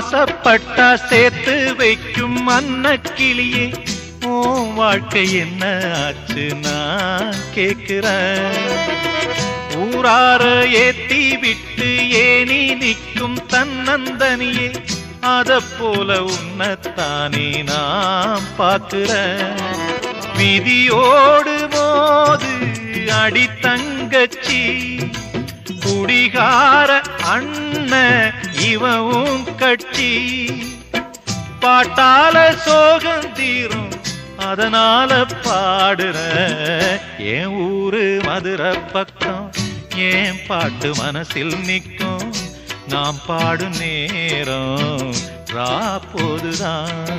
ஆசைப்பட்டா சேர்த்து வைக்கும் அன்னக்கிளியே, உன் வாழ்க்கை என்ன ஆச்சு நான் கேக்குறேன். ஊரார ஏத்தி விட்டு ஏனி நிற்கும் தன்னந்தனியே, அத போல உன்னத்தானே நான் பார்க்கிறேன். விதியோடு மோது அடி தங்கச்சி, குடிகார அண்ணன் இவவும் கட்சி. பாட்டால சோகம் தீரும் அதனால பாடுற, என் ஊரு மதுரை பக்கம் என் பாட்டு மனசில் நிற்கும். நாம் பாடும் நேரம் ராப்போதுதான்.